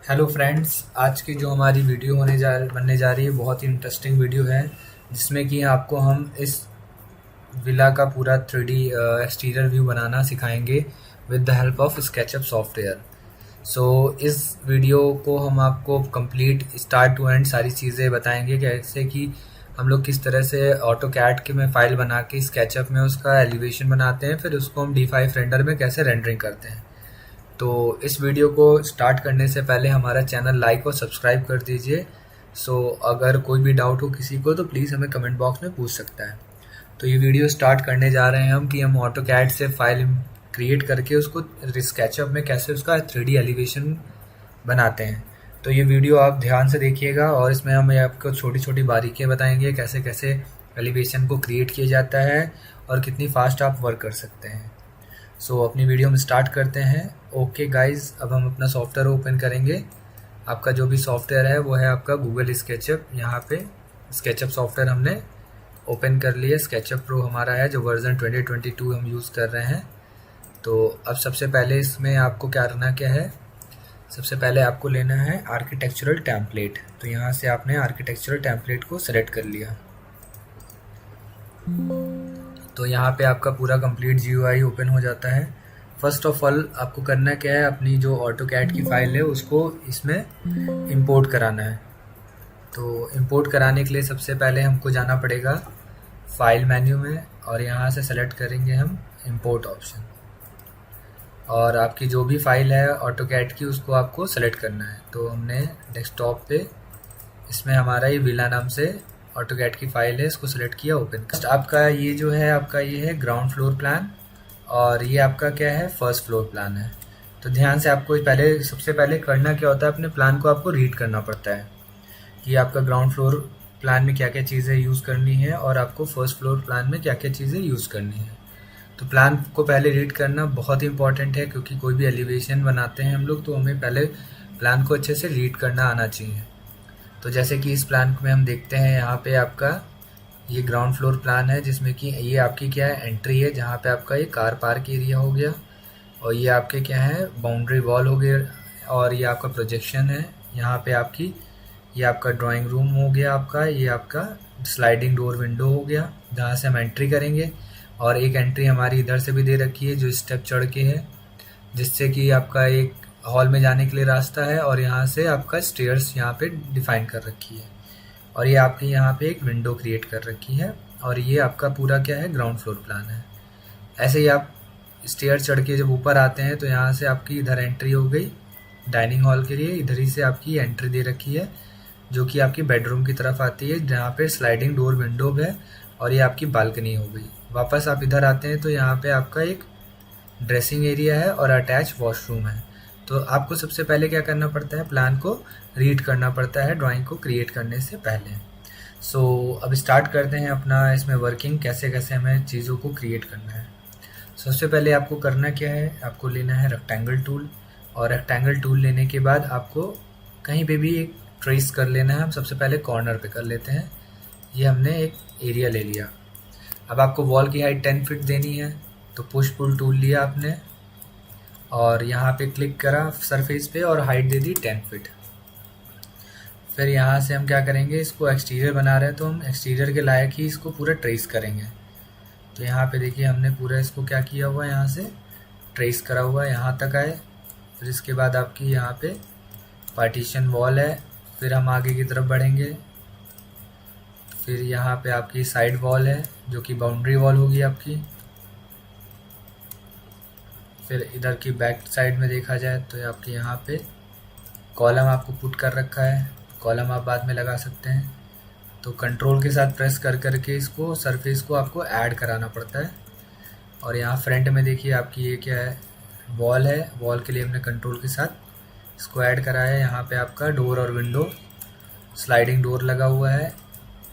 Hello friends, आज की जो हमारी वीडियो बनने जा रही है बहुत ही इंटरेस्टिंग वीडियो है। जिसमें कि आपको हम इस विला का पूरा 3D एक्सटीरियर व्यू बनाना सिखाएंगे with the help of SketchUp software. So इस वीडियो को हम आपको कंप्लीट स्टार्ट टू एंड सारी चीज़ें बताएंगे, कैसे कि हम लोग किस तरह से ऑटो कैड के में फ़ाइल बना के स्केचअप में उसका एलिवेशन बनाते हैं, फिर उसको हम D5 रेंडर में कैसे रेंडरिंग करते हैं। तो इस वीडियो को स्टार्ट करने से पहले हमारा चैनल लाइक और सब्सक्राइब कर दीजिए। अगर कोई भी डाउट हो किसी को तो प्लीज़ हमें कमेंट बॉक्स में पूछ सकता है। तो ये वीडियो स्टार्ट करने जा रहे हैं हम कि हम ऑटो कैड से फाइल क्रिएट करके उसको स्केचअप में कैसे उसका 3D एलिवेशन बनाते हैं। तो ये वीडियो आप ध्यान से देखिएगा और इसमें हम आपको छोटी छोटी बारीकियाँ बताएंगे कैसे कैसे एलिवेशन को क्रिएट किया जाता है और कितनी फास्ट आप वर्क कर सकते हैं। अपनी वीडियो हम स्टार्ट करते हैं। ओके गाइज, अब हम अपना सॉफ्टवेयर ओपन करेंगे। आपका जो भी सॉफ्टवेयर है वो है आपका गूगल स्केचअप। यहाँ पे स्केचअप सॉफ्टवेयर हमने ओपन कर लिया। स्केचअप प्रो हमारा है जो वर्जन 2022 हम यूज़ कर रहे हैं। तो अब सबसे पहले इसमें आपको क्या है, सबसे पहले आपको लेना है आर्किटेक्चरल टेम्पलेट। तो यहाँ से आपने आर्किटेक्चरल टेम्पलेट को सेलेक्ट कर लिया। तो यहाँ पे आपका पूरा कंप्लीट GUI ओपन हो जाता है। फर्स्ट ऑफ ऑल आपको करना क्या है, अपनी जो ऑटो कैड की फ़ाइल है उसको इसमें इंपोर्ट कराना है। तो इंपोर्ट कराने के लिए सबसे पहले हमको जाना पड़ेगा फाइल मेन्यू में और यहाँ से सेलेक्ट करेंगे हम इंपोर्ट ऑप्शन। और आपकी जो भी फाइल है ऑटो कैड की उसको आपको सेलेक्ट करना है। तो हमने डेस्कटॉप पे इसमें हमारा ये विला नाम से ऑटो कैड की फाइल है, इसको सेलेक्ट किया, ओपन। आपका ये जो है आपका ये है ग्राउंड फ्लोर प्लान और ये आपका क्या है, फर्स्ट फ्लोर प्लान है। तो ध्यान से आपको सबसे पहले करना क्या होता है, अपने प्लान को आपको रीड करना पड़ता है कि आपका ग्राउंड फ्लोर प्लान में क्या क्या चीज़ें यूज़ करनी है और आपको फर्स्ट फ्लोर प्लान में क्या क्या चीज़ें यूज़ करनी है। तो प्लान को पहले रीड करना बहुत ही इंपॉर्टेंट है, क्योंकि कोई भी एलिवेशन बनाते हैं हम लोग तो हमें पहले प्लान को अच्छे से रीड करना आना चाहिए। तो जैसे कि इस प्लान में हम देखते हैं, यहाँ पे आपका ये ग्राउंड फ्लोर प्लान है जिसमें कि ये आपकी क्या है, एंट्री है, जहाँ पे आपका ये कार पार्क एरिया हो गया और ये आपके क्या है, बाउंड्री वॉल हो गया और ये आपका प्रोजेक्शन है। यहाँ पे आपकी ये आपका ड्राइंग रूम हो गया, आपका ये आपका स्लाइडिंग डोर विंडो हो गया जहाँ से हम एंट्री करेंगे। और एक एंट्री हमारी इधर से भी दे रखी है जो स्टेप चढ़ के है, जिससे कि आपका एक हॉल में जाने के लिए रास्ता है और यहाँ से आपका स्टेयर्स यहाँ पे डिफाइन कर रखी है। और ये आपकी यहाँ पे एक विंडो क्रिएट कर रखी है और ये आपका पूरा क्या है, ग्राउंड फ्लोर प्लान है। ऐसे ही आप स्टेयर चढ़ के जब ऊपर आते हैं तो यहाँ से आपकी इधर एंट्री हो गई डाइनिंग हॉल के लिए, इधर ही से आपकी एंट्री दे रखी है जो कि आपकी बेडरूम की तरफ आती है जहाँ पे स्लाइडिंग डोर विंडो है और ये आपकी बालकनी हो गई। वापस आप इधर आते हैं तो यहाँ पे आपका एक ड्रेसिंग एरिया है और अटैच वॉशरूम है। तो आपको सबसे पहले क्या करना पड़ता है, प्लान को रीड करना पड़ता है ड्राइंग को क्रिएट करने से पहले। अब स्टार्ट करते हैं अपना इसमें वर्किंग, कैसे कैसे हमें चीज़ों को क्रिएट करना है। सबसे पहले आपको करना क्या है, आपको लेना है रेक्टेंगल टूल और रेक्टेंगल टूल लेने के बाद आपको कहीं पे भी एक ट्रेस कर लेना है। हम सबसे पहले कॉर्नर पे कर लेते हैं। ये हमने एक एरिया ले लिया। अब आपको वॉल की हाइट 10 फीट देनी है, तो पुश पुल टूल लिया आपने और यहाँ पे क्लिक करा सरफेस पे और हाइट दे दी 10 फीट। फिर यहाँ से हम क्या करेंगे, इसको एक्सटीरियर बना रहे हैं तो हम एक्सटीरियर के लायक ही इसको पूरा ट्रेस करेंगे। तो यहाँ पे देखिए हमने पूरा इसको क्या किया हुआ है, यहाँ से ट्रेस करा हुआ है, यहाँ तक आए। फिर इसके बाद आपकी यहाँ पे पार्टीशन वॉल है। फिर हम आगे की तरफ बढ़ेंगे। फिर यहाँ पे आपकी साइड वॉल है जो कि बाउंड्री वॉल होगी आपकी। फिर इधर की बैक साइड में देखा जाए तो आपके यहाँ पे कॉलम आपको पुट कर रखा है, कॉलम आप बाद में लगा सकते हैं। तो कंट्रोल के साथ प्रेस कर करके इसको सरफेस को आपको ऐड कराना पड़ता है। और यहाँ फ्रंट में देखिए आपकी ये क्या है, वॉल है। वॉल के लिए हमने कंट्रोल के साथ इसको ऐड कराया है। यहाँ पे आपका डोर और विंडो, स्लाइडिंग डोर लगा हुआ है,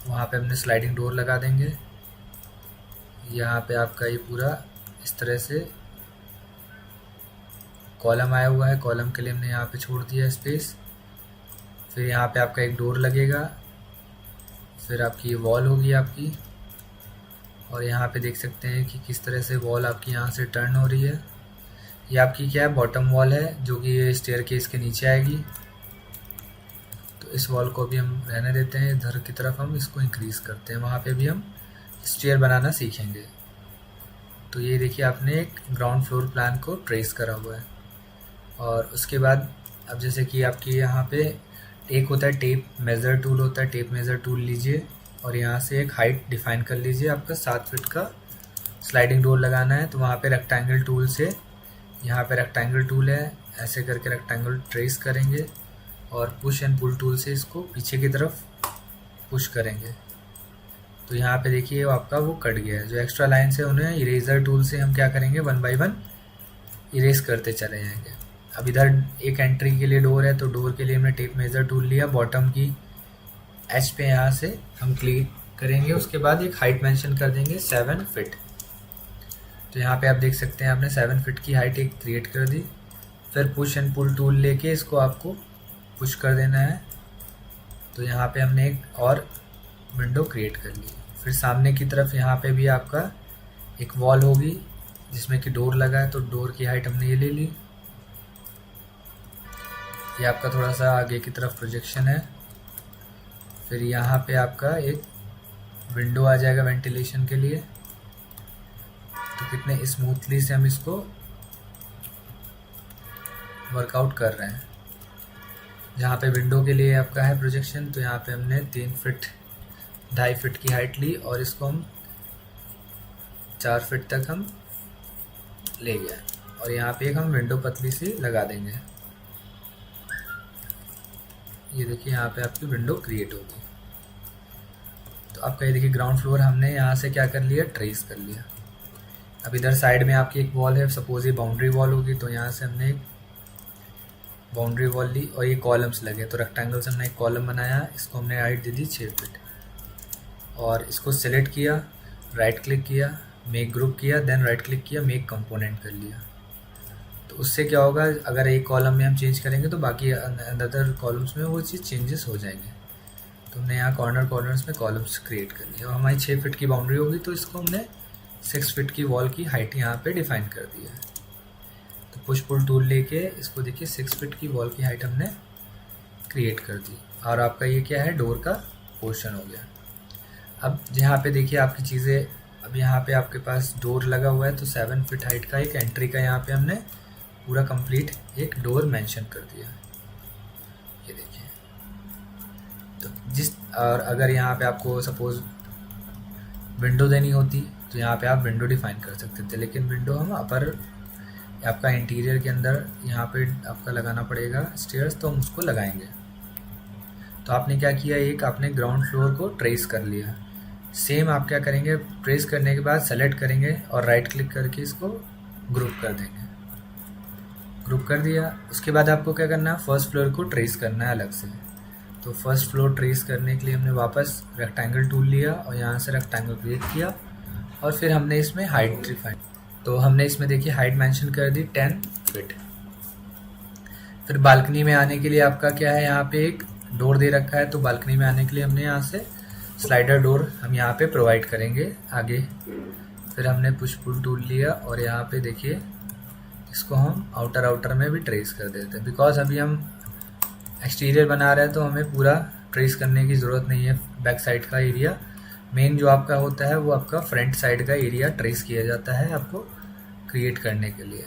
वहाँ पे हमने स्लाइडिंग डोर लगा देंगे। यहाँ पे आपका ये पूरा इस तरह से कॉलम आया हुआ है, कॉलम के लिए हमने यहाँ पे छोड़ दिया स्पेस। फिर यहाँ पे आपका एक डोर लगेगा। फिर आपकी ये वॉल होगी आपकी, और यहाँ पे देख सकते हैं कि किस तरह से वॉल आपकी यहाँ से टर्न हो रही है। ये आपकी क्या है, बॉटम वॉल है जो कि ये स्टेयर केस के नीचे आएगी। तो इस वॉल को भी हम रहने देते हैं, इधर की तरफ हम इसको इंक्रीज़ करते हैं, वहाँ पे भी हम स्टेयर बनाना सीखेंगे। तो ये देखिए आपने एक ग्राउंड फ्लोर प्लान को ट्रेस करा हुआ है। और उसके बाद अब जैसे कि आपकी यहाँ पे एक होता है टेप मेज़र टूल होता है, टेप मेज़र टूल लीजिए और यहाँ से एक हाइट डिफाइन कर लीजिए। आपका 7 फीट का स्लाइडिंग डोर लगाना है, तो वहाँ पे रेक्टेंगल टूल से, यहाँ पे रेक्टेंगल टूल है, ऐसे करके रेक्टेंगल ट्रेस करेंगे और पुश एंड पुल टूल से इसको पीछे की तरफ पुश करेंगे। तो यहाँ पे देखिए आपका वो कट गया है। जो एक्स्ट्रा लाइन्स है उन्हें इरेजर टूल से हम क्या करेंगे, 1 बाय 1 इरेज करते चले जाएंगे। अब इधर एक एंट्री के लिए डोर है, तो डोर के लिए हमने टेप मेजर टूल लिया, बॉटम की एच पे यहाँ से हम क्लिक करेंगे। उसके बाद एक हाइट मेंशन कर देंगे 7 फीट। तो यहाँ पे आप देख सकते हैं आपने 7 फीट की हाइट एक क्रिएट कर दी। फिर पुश एंड पुल टूल लेके इसको आपको पुश कर देना है। तो यहाँ पे हमने एक और विंडो क्रिएट कर ली। फिर सामने की तरफ यहाँ पे भी आपका एक वॉल होगी जिसमें कि डोर लगा है, तो डोर की हाइट हमने ये ले ली। ये आपका थोड़ा सा आगे की तरफ प्रोजेक्शन है। फिर यहाँ पे आपका एक विंडो आ जाएगा वेंटिलेशन के लिए। तो कितने स्मूथली से हम इसको वर्कआउट कर रहे हैं। जहाँ पे विंडो के लिए आपका है प्रोजेक्शन, तो यहाँ पे हमने 3 फीट 2.5 फीट की हाइट ली और इसको हम 4 फीट तक हम ले गए। और यहाँ पे एक हम विंडो पतली सी लगा देंगे। ये देखिए यहाँ पे आपकी विंडो क्रिएट होगी। तो आपका ये देखिए ग्राउंड फ्लोर हमने यहाँ से क्या कर लिया, ट्रेस कर लिया। अब इधर साइड में आपकी एक वॉल है, सपोज ये बाउंड्री वॉल होगी, तो यहाँ से हमने एक बाउंड्री वॉल ली और ये कॉलम्स लगे, तो रेक्टेंगल से हमने एक कॉलम बनाया। इसको हमने हाइट दे दी 6 फीट और इसको सेलेक्ट किया, राइट क्लिक किया, मेक ग्रुप किया, देन राइट क्लिक किया, मेक कंपोनेंट कर लिया। तो उससे क्या होगा, अगर एक कॉलम में हम चेंज करेंगे तो बाकी अदर कॉलम्स में वो चीज़ चेंजेस हो जाएंगे। तो हमने यहाँ कॉर्नर्स में कॉलम्स क्रिएट कर लिए और हमारी 6 फीट की बाउंड्री होगी, तो इसको हमने 6 फीट की वॉल की हाइट यहाँ पे डिफाइन कर दी है। तो पुश पुल टूल लेके इसको देखिए 6 फीट की वॉल की हाइट हमने क्रिएट कर दी और आपका ये क्या है, डोर का पोर्शन हो गया। अब यहाँ पे देखिए आपकी चीज़ें, अब यहाँ पे आपके पास डोर लगा हुआ है, तो 7 फीट हाइट का एक एंट्री का यहाँ पे हमने पूरा कंप्लीट एक डोर मेंशन कर दिया। ये देखिए। तो और अगर यहाँ पे आपको सपोज विंडो देनी होती तो यहाँ पे आप विंडो डिफाइन कर सकते थे, लेकिन विंडो हम अपर आपका इंटीरियर के अंदर यहाँ पे आपका लगाना पड़ेगा स्टेयर्स, तो हम उसको लगाएंगे। तो आपने क्या किया, एक आपने ग्राउंड फ्लोर को ट्रेस कर लिया। सेम आप क्या करेंगे, ट्रेस करने के बाद सेलेक्ट करेंगे और राइट क्लिक करके इसको ग्रुप कर देंगे। ग्रुप कर दिया। उसके बाद आपको क्या करना है, फर्स्ट फ्लोर को ट्रेस करना है अलग से। तो फर्स्ट फ्लोर ट्रेस करने के लिए हमने वापस रेक्टेंगल टूल लिया और यहाँ से रेक्टेंगल क्रिएट किया और फिर हमने इसमें हाइट डिफाइन, तो हमने इसमें देखिए हाइट मेंशन कर दी 10 फीट। फिर बालकनी में आने के लिए आपका क्या है, यहाँ पे एक डोर दे रखा है, तो बालकनी में आने के लिए हमने यहाँ से स्लाइडर डोर हम यहाँ पे प्रोवाइड करेंगे आगे। फिर हमने पुश पुल टूल लिया और यहाँ पे देखिए इसको हम आउटर में भी ट्रेस कर देते हैं, बिकॉज अभी हम एक्सटीरियर बना रहे हैं तो हमें पूरा ट्रेस करने की ज़रूरत नहीं है। बैक साइड का एरिया मेन जो आपका होता है वो आपका फ्रंट साइड का एरिया ट्रेस किया जाता है आपको क्रिएट करने के लिए।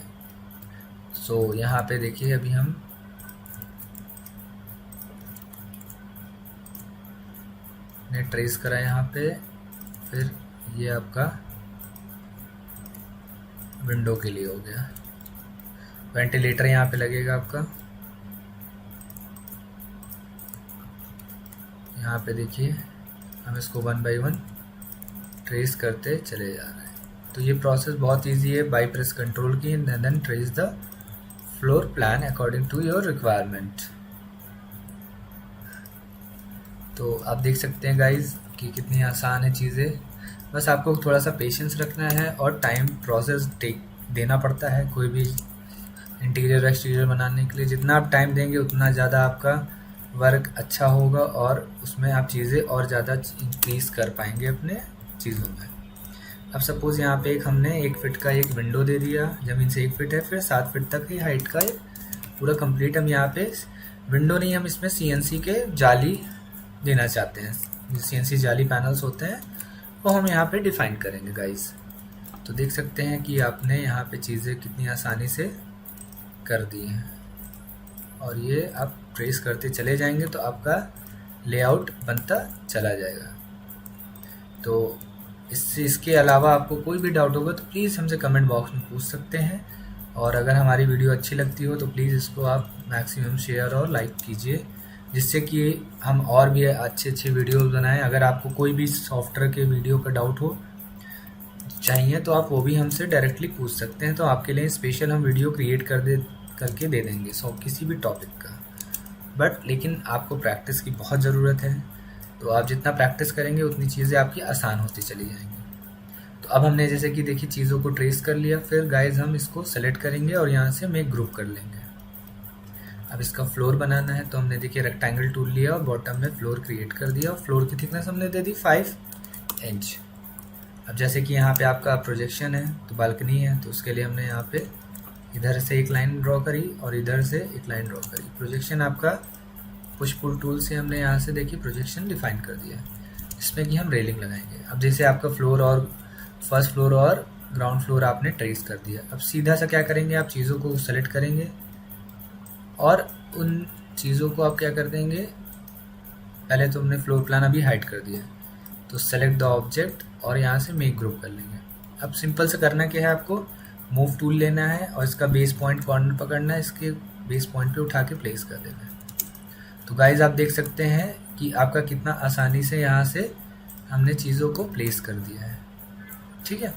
सो यहाँ पे देखिए अभी हम ने ट्रेस करा यहाँ पे। फिर ये आपका विंडो के लिए हो गया। वेंटिलेटर यहाँ पे लगेगा आपका, यहाँ पे देखिए हम इसको 1 बाय 1 ट्रेस करते चले जा रहे हैं। तो ये प्रोसेस बहुत इजी है, by press control key and then trace the floor plan according to your requirement. तो आप देख सकते हैं गाइज कि कितनी आसान है चीज़ें, बस आपको थोड़ा सा पेशेंस रखना है और टाइम प्रोसेस देना पड़ता है कोई भी इंटीरियर एक्सटीरियर बनाने के लिए। जितना आप टाइम देंगे उतना ज़्यादा आपका वर्क अच्छा होगा और उसमें आप चीज़ें और ज़्यादा इंक्रीज़ कर पाएंगे अपने चीज़ों में। अब सपोज़ यहाँ पे एक हमने 1 फीट का एक विंडो दे दिया, ज़मीन से 1 फीट है, फिर 7 फीट तक की हाइट का एक पूरा कंप्लीट हम यहाँ पे विंडो नहीं, हम इसमें CNC के जाली देना चाहते हैं। CNC जाली पैनल्स होते हैं वो हम यहाँ पे डिफाइन करेंगे गाइस। तो देख सकते हैं कि आपने यहाँ पे चीज़ें कितनी आसानी से कर दी हैं, और ये आप ट्रेस करते चले जाएंगे तो आपका लेआउट बनता चला जाएगा। तो इसके अलावा आपको कोई भी डाउट होगा तो प्लीज़ हमसे कमेंट बॉक्स में पूछ सकते हैं, और अगर हमारी वीडियो अच्छी लगती हो तो प्लीज़ इसको आप मैक्सिमम शेयर और लाइक कीजिए, जिससे कि हम और भी अच्छे वीडियोस बनाएं। अगर आपको कोई भी सॉफ्टवेयर के वीडियो का डाउट हो चाहिए तो आप वो भी हमसे डायरेक्टली पूछ सकते हैं, तो आपके लिए स्पेशल हम वीडियो क्रिएट करके दे देंगे किसी भी टॉपिक का। बट लेकिन आपको प्रैक्टिस की बहुत ज़रूरत है, तो आप जितना प्रैक्टिस करेंगे उतनी चीज़ें आपकी आसान होती चली जाएंगी। तो अब हमने जैसे कि देखिए चीज़ों को ट्रेस कर लिया, फिर गाइज हम इसको सेलेक्ट करेंगे और यहाँ से मेक ग्रुप कर लेंगे। अब इसका फ्लोर बनाना है तो हमने देखिए रेक्टेंगल टूल लिया और बॉटम में फ्लोर क्रिएट कर दिया, और फ्लोर की थिकनेस हमने दे दी 5 इंच। अब जैसे कि यहाँ पे आपका प्रोजेक्शन है तो बालकनी है, तो उसके लिए हमने यहाँ पे इधर से एक लाइन ड्रॉ करी और इधर से एक लाइन ड्रॉ करी। प्रोजेक्शन आपका पुश पुल टूल से हमने यहाँ से देखिए प्रोजेक्शन डिफाइन कर दिया है, इसमें कि हम रेलिंग लगाएंगे। अब जैसे आपका फ्लोर और फर्स्ट फ्लोर और ग्राउंड फ्लोर आपने ट्रेस कर दिया, अब सीधा सा क्या करेंगे, आप चीज़ों को सेलेक्ट करेंगे और उन चीज़ों को आप क्या कर देंगे, पहले तो हमने फ्लोर प्लान अभी हाइड कर दिया, तो सेलेक्ट द ऑब्जेक्ट और यहाँ से मेक ग्रुप कर लेंगे। अब सिंपल से करना क्या है, आपको मूव टूल लेना है और इसका बेस पॉइंट कॉर्नर पकड़ना है, इसके बेस पॉइंट पे उठा के प्लेस कर देना है। तो गाइज आप देख सकते हैं कि आपका कितना आसानी से यहाँ से हमने चीज़ों को प्लेस कर दिया है। ठीक है,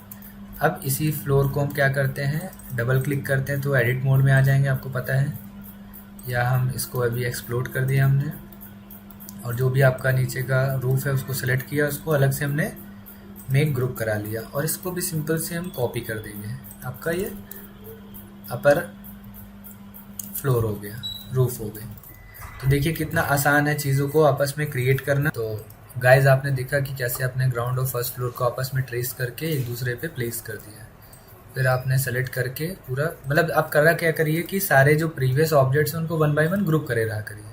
अब इसी फ्लोर को हम क्या करते हैं, डबल क्लिक करते हैं तो एडिट मोड में आ जाएंगे, आपको पता है, या हम इसको अभी एक्सप्लोड कर दिया हमने, और जो भी आपका नीचे का रूफ है उसको सेलेक्ट किया, उसको अलग से हमने मेक ग्रुप करा लिया, और इसको भी सिंपल से हम कॉपी कर देंगे। आपका ये अपर फ्लोर हो गया, रूफ हो गई। तो देखिए कितना आसान है चीज़ों को आपस में क्रिएट करना। तो गाइज आपने देखा कि कैसे आपने ग्राउंड और फर्स्ट फ्लोर को आपस में ट्रेस करके एक दूसरे पे प्लेस कर दिया, फिर आपने सेलेक्ट करके पूरा, मतलब आप कर रहा क्या करिए कि सारे जो प्रीवियस ऑब्जेक्ट्स हैं उनको 1 बाय 1 ग्रुप करे रहा करिए।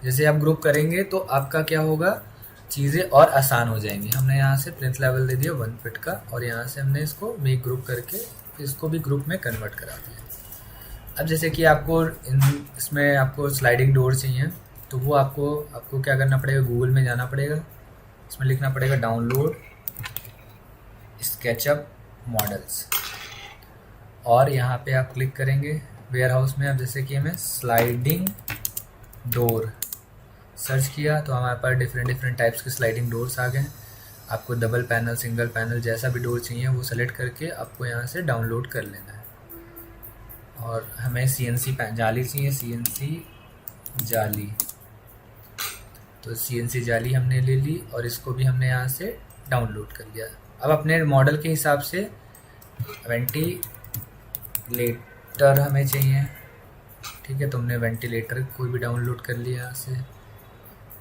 जैसे आप ग्रुप करेंगे तो आपका क्या होगा, चीज़ें और आसान हो जाएंगी। हमने यहाँ से प्लिंथ लेवल दे दिया 1 फीट का, और यहाँ से हमने इसको मेक ग्रुप करके इसको भी ग्रुप में कन्वर्ट करा दिया। अब जैसे कि आपको इसमें आपको स्लाइडिंग डोर चाहिए, तो वो आपको क्या करना पड़ेगा, गूगल में जाना पड़ेगा, इसमें लिखना पड़ेगा डाउनलोड स्केचअप मॉडल्स, और यहाँ पे आप क्लिक करेंगे वेयर हाउस में। अब जैसे कि हमें स्लाइडिंग डोर सर्च किया तो हमारे पास डिफरेंट टाइप्स के स्लाइडिंग डोर्स आ गए। आपको डबल पैनल, सिंगल पैनल, जैसा भी डोर चाहिए वो सेलेक्ट करके आपको यहाँ से डाउनलोड कर लेना है। और हमें CNC जाली चाहिए, CNC जाली, तो CNC जाली हमने ले ली और इसको भी हमने यहाँ से डाउनलोड कर लिया। अब अपने मॉडल के हिसाब से वेंटिलेटर हमें चाहिए, ठीक है, तो हमने वेंटिलेटर कोई भी डाउनलोड कर लिया यहाँ से।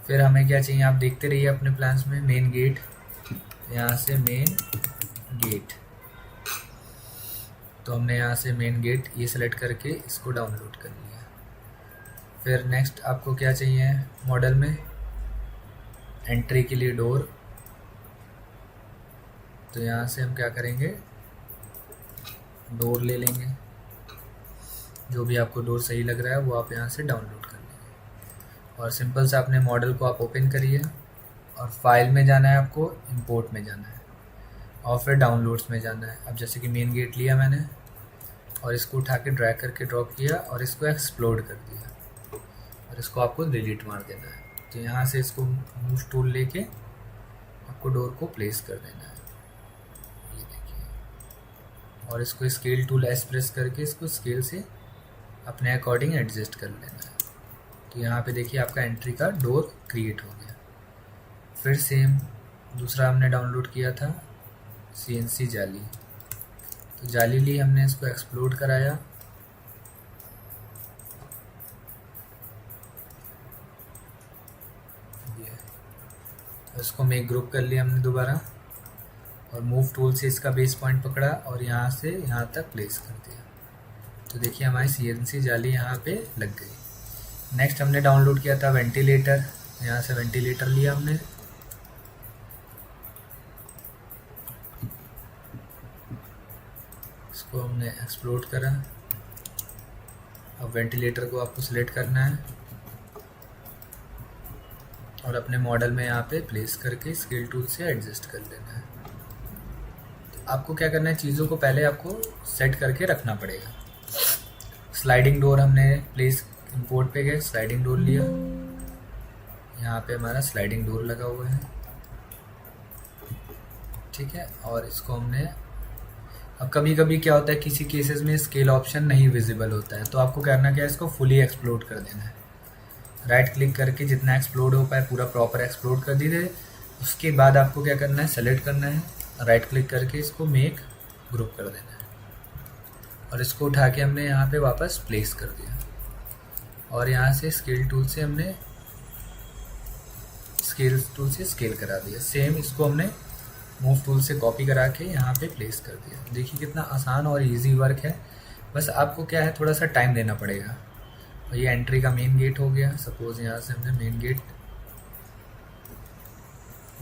फिर हमें क्या चाहिए, आप देखते रहिए अपने प्लान्स में, मेन गेट, यहाँ से मेन गेट, तो हमने यहाँ से मेन गेट ये सेलेक्ट करके इसको डाउनलोड कर लिया। फिर नेक्स्ट आपको क्या चाहिए मॉडल में, एंट्री के लिए डोर, तो यहाँ से हम क्या करेंगे, डोर ले लेंगे, जो भी आपको डोर सही लग रहा है वो आप यहाँ से डाउनलोड कर लेंगे। और सिंपल से अपने मॉडल को आप ओपन करिए और फाइल में जाना है, आपको इंपोर्ट में जाना है और फिर डाउनलोड्स में जाना है। अब जैसे कि मेन गेट लिया मैंने और इसको उठा के ड्रैग करके ड्रॉप किया और इसको एक्सप्लोड कर दिया, और इसको आपको डिलीट मार देना है। तो यहाँ से इसको मूव टूल लेके आपको डोर को प्लेस कर देना है, ये देखिए, और इसको स्केल टूल एस प्रेस करके इसको स्केल से अपने अकॉर्डिंग एडजस्ट कर लेना है। तो यहाँ पे देखिए आपका एंट्री का डोर क्रिएट हो गया। फिर सेम दूसरा हमने डाउनलोड किया था CNC जाली, तो जाली ली हमने, इसको एक्सप्लोड कराया, इसको मेक ग्रुप कर लिया हमने दोबारा, और मूव टूल से इसका बेस पॉइंट पकड़ा और यहाँ से यहाँ तक प्लेस कर दिया। तो देखिए हमारी CNC जाली यहाँ पे लग गई। नेक्स्ट हमने डाउनलोड किया था वेंटिलेटर। यहाँ से वेंटिलेटर लिया हमने, इसको हमने एक्सप्लोड करा। अब वेंटिलेटर को आपको सिलेक्ट करना है और अपने मॉडल में यहाँ पे प्लेस करके स्केल टूल से एडजस्ट कर लेना है। तो आपको क्या करना है, चीज़ों को पहले आपको सेट करके रखना पड़ेगा। स्लाइडिंग डोर हमने प्लेस, इंपोर्ट पे गए, स्लाइडिंग डोर लिया, यहाँ पे हमारा स्लाइडिंग डोर लगा हुआ है, ठीक है। और इसको हमने, अब कभी कभी क्या होता है किसी केसेस में स्केल ऑप्शन नहीं विजिबल होता है, तो आपको करना क्या है, इसको फुली एक्सप्लोड कर देना है। राइट क्लिक करके जितना एक्सप्लोड हो पाए पूरा प्रॉपर एक्सप्लोड कर दीजिए। उसके बाद आपको क्या करना है, सेलेक्ट करना है, राइट क्लिक करके इसको मेक ग्रुप कर देना है और इसको उठा के हमने यहाँ पे वापस प्लेस कर दिया। और यहाँ से स्केल टूल से हमने स्केल करा दिया। सेम इसको हमने मूव टूल से कॉपी करा के यहाँ पे प्लेस कर दिया। देखिए कितना आसान और इजी वर्क है। बस आपको क्या है, थोड़ा सा टाइम देना पड़ेगा। और ये एंट्री का मेन गेट हो गया। सपोज यहाँ से हमने मेन गेट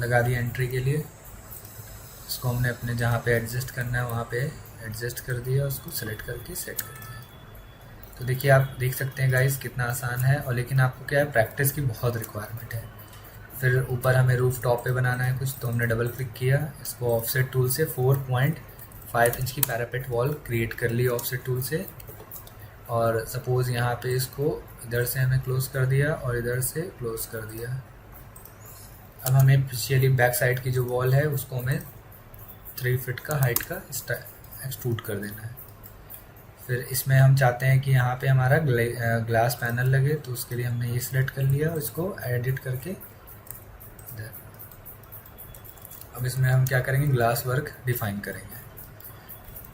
लगा दिया एंट्री के लिए। इसको हमने अपने जहाँ पे एडजस्ट करना है वहाँ पे एडजस्ट कर दिया, उसको सेलेक्ट करके सेट कर दिया। तो देखिए आप देख सकते हैं गाइस कितना आसान है। और लेकिन आपको क्या है, प्रैक्टिस की बहुत रिक्वायरमेंट है। फिर ऊपर हमें रूफ टॉप पे बनाना है कुछ, तो हमने डबल क्लिक किया, इसको ऑफसेट टूल से 4.5 इंच की पैरापेट वॉल क्रिएट कर ली ऑफसेट टूल से। और सपोज़ यहाँ पे इसको इधर से हमें क्लोज कर दिया और इधर से क्लोज कर दिया। अब हमें पिछली बैक साइड की जो वॉल है उसको हमें 3 फीट का हाइट का एक्सट्रूड कर देना है। फिर इसमें हम चाहते हैं कि यहाँ पे हमारा ग्लास पैनल लगे, तो उसके लिए हमने ये सिलेक्ट कर लिया और इसको एडिट करके अब इसमें हम क्या करेंगे, ग्लास वर्क डिफाइन करेंगे।